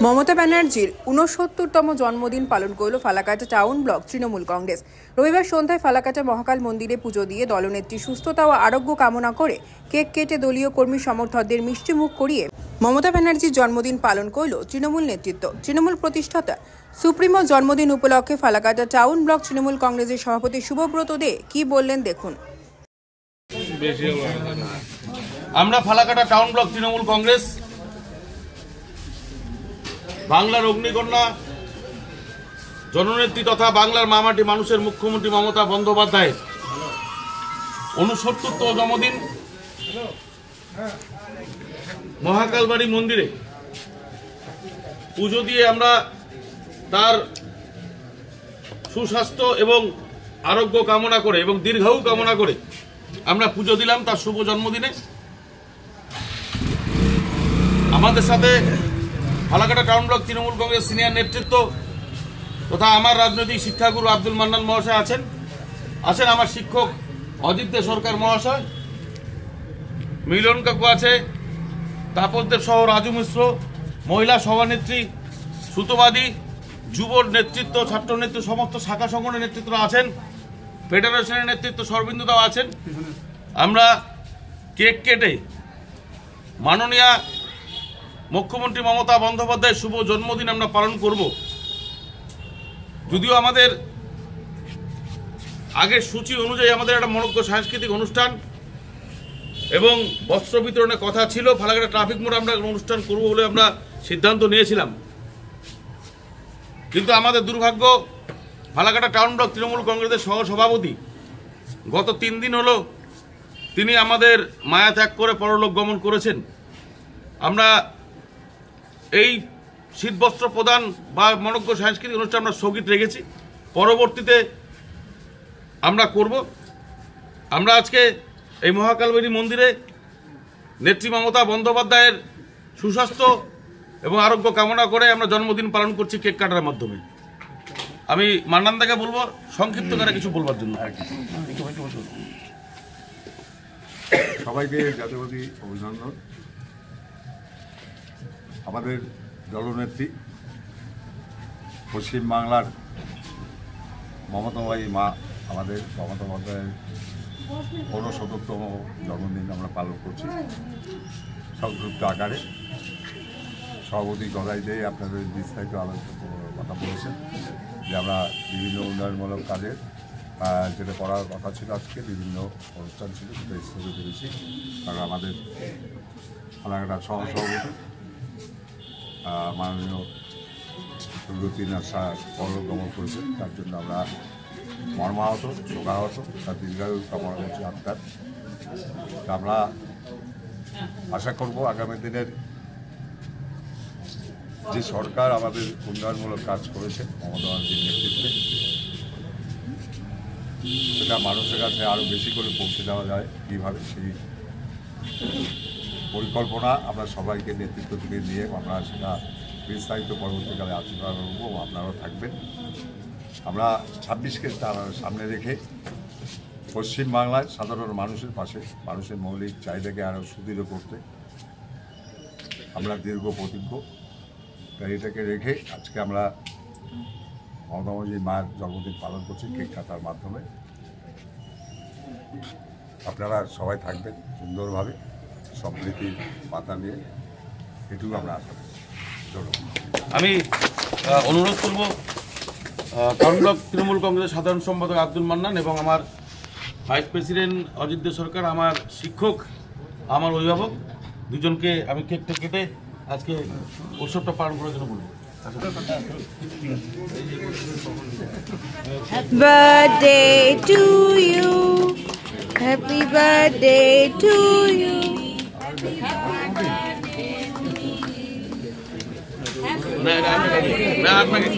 মমতা ব্যানার্জির ৬৯তম জন্মদিন পালন করল ফালাকাটা টাউন ব্লক তৃণমূল কংগ্রেস। রবিবার সন্ধ্যায় ফালাকাটা মহাকাল মন্দিরে পুজো দিয়ে দলনেত্রী সুস্থতা ও আরোগ্য কামনা করে কেক কেটে দলীয় কর্মী সমর্থকদের মিষ্টিমুখ করিয়ে মমতা ব্যানার্জির জন্মদিন পালন করল তৃণমূল নেতৃত্ব। তৃণমূল প্রতিষ্ঠাতা সুপ্রিমো জন্মদিন উপলক্ষে ফালাকাটা টাউন ব্লক তৃণমূল কংগ্রেসের সভাপতি শুভব্রত দে কি বললেন দেখুন। আমরা ফালাকাটা টাউন ব্লক তৃণমূল কংগ্রেস বাংলার অগ্নিকন্যা জননেত্রী তথা বাংলার মামাটি মানুষের মুখ্যমন্ত্রী মমতা বন্দ্যোপাধ্যায়ের ৬৯তম জন্মদিন মহাকালবাড়ি মন্দিরে পুজো দিয়ে আমরা তার সুস্বাস্থ্য এবং আরোগ্য কামনা করে এবং দীর্ঘায়ু কামনা করে আমরা পুজো দিলাম তার শুভ জন্মদিনে। আমাদের সাথে Falakata town block Trinamool Congress senior নেতৃত্ব তথা আমার রাজনৈতিক শিক্ষাগুরু আব্দুল মান্নান মহাশয় আছেন আমার শিক্ষক অজিত দে সরকার মহাশয়, মিলন কাকু আছে, তাপস দেব সহ রাজু মিশ্র, মহিলা সভানেত্রী সুতোবাদী, যুব নেতৃত্ব, ছাত্র নেতৃত্ব, সমস্ত শাখা সংগঠনের নেতৃত্বরা আছেন, ফেডারেশনের নেতৃত্ব সরবিন্দুদাও আছেন। আমরা কেক কেটে মাননীয়া মুখ্যমন্ত্রী মমতা বন্দ্যোপাধ্যায়ের শুভ জন্মদিন আমরা পালন করব। যদিও আমাদের আগের সূচি অনুযায়ী আমাদের একটা মনোজ্ঞ সাংস্কৃতিক অনুষ্ঠান এবং বস্ত্র বিতরণের কথা ছিল, ফালাকাটা ট্রাফিক মোড়ে আমরা অনুষ্ঠান করব বলে আমরা সিদ্ধান্ত নিয়েছিলাম। কিন্তু আমাদের দুর্ভাগ্য, ফালাকাটা টাউন ব্লক তৃণমূল কংগ্রেসের সহসভাপতি গত 3 দিন হলো তিনি আমাদের মায়া ত্যাগ করে পরলোক গমন করেছেন। আমরা এই শীতবস্ত্র প্রদান বা মনোজ্ঞ সাংস্কৃতিক অনুষ্ঠান আমরা স্থগিত রেখেছি, পরবর্তীতে আমরা করব। আমরা আজকে এই মহাকালবাড়ি মন্দিরে নেত্রী মমতা বন্দ্যোপাধ্যায়ের সুস্বাস্থ্য এবং আরোগ্য কামনা করে আমরা জন্মদিন পালন করছি কেক কাটার মাধ্যমে। আমি মান্নানদাকে বলবো সংক্ষিপ্ত করে কিছু বলবার জন্য। সবাইকে জাতীয়বাদী অভিনন্দন। আমাদের দলনেত্রী পশ্চিমবাংলার মমতাবাহী মা আমাদের মমতা বন্দ্যোপাধ্যায়ের ৬৯তম জন্মদিন আমরা পালন করছি সংক্ষিপ্ত আকারে। সভাপতি গদাই দিয়ে আপনাদের বিস্তারিত কথা বলেছেন যে আমরা বিভিন্ন উন্নয়নমূলক কাজের যেটা করার কথা ছিল, আজকে বিভিন্ন অনুষ্ঠান ছিল সেটা স্থগিত করেছি, কারণ আমাদের ফালাকাটার সহসভাপতি মাননীয় দুর্গতিনাথ শাহ পরলোকগমন করেছেন, তার জন্য আমরা মর্মাহত, শোকাহত, তার দীর্ঘায়ু কামনা করছি আত্মার। আমরা আশা করব আগামী দিনের যে সরকার আমাদের উন্নয়নমূলক কাজ করেছে মমতা ব্যানার্জির নেতৃত্বে, সেটা মানুষের কাছে আরও বেশি করে পৌঁছে দেওয়া যায় কীভাবে, সেই পরিকল্পনা আমরা সবাইকে নেতৃত্ব থেকে নিয়ে আমরা সেটা বিস্তারিত পরবর্তীকালে আলোচনা করব, আপনারাও থাকবেন। আমরা 26কে সামনে রেখে পশ্চিমবাংলায় সাধারণ মানুষের পাশে, মানুষের মৌলিক চাহিদাকে আরও সুদৃঢ় করতে আমরা দীর্ঘ প্রতিজ্ঞ। তাই এটাকে রেখে আজকে আমরা মমতা ব্যানার্জির মায়ের জন্মদিন পালন করছি কেক কাটার মাধ্যমে। আপনারা সবাই থাকবেন সুন্দরভাবে, সম্প্রীতির পাতা নিয়ে, এটুকু আমরা আশা করছি। আমি অনুরোধ করব টাউন ব্লক তৃণমূল কংগ্রেসের সাধারণ সম্পাদক আব্দুল মান্নান এবং আমার ভাইস প্রেসিডেন্ট অজিত দে সরকার, আমার শিক্ষক, আমার অভিভাবক দুজনকে আমি কেকটা কেটে আজকে উৎসবটা পালন করার জন্য বলবো। Birthday to you, happy birthday to you. না আপনাকে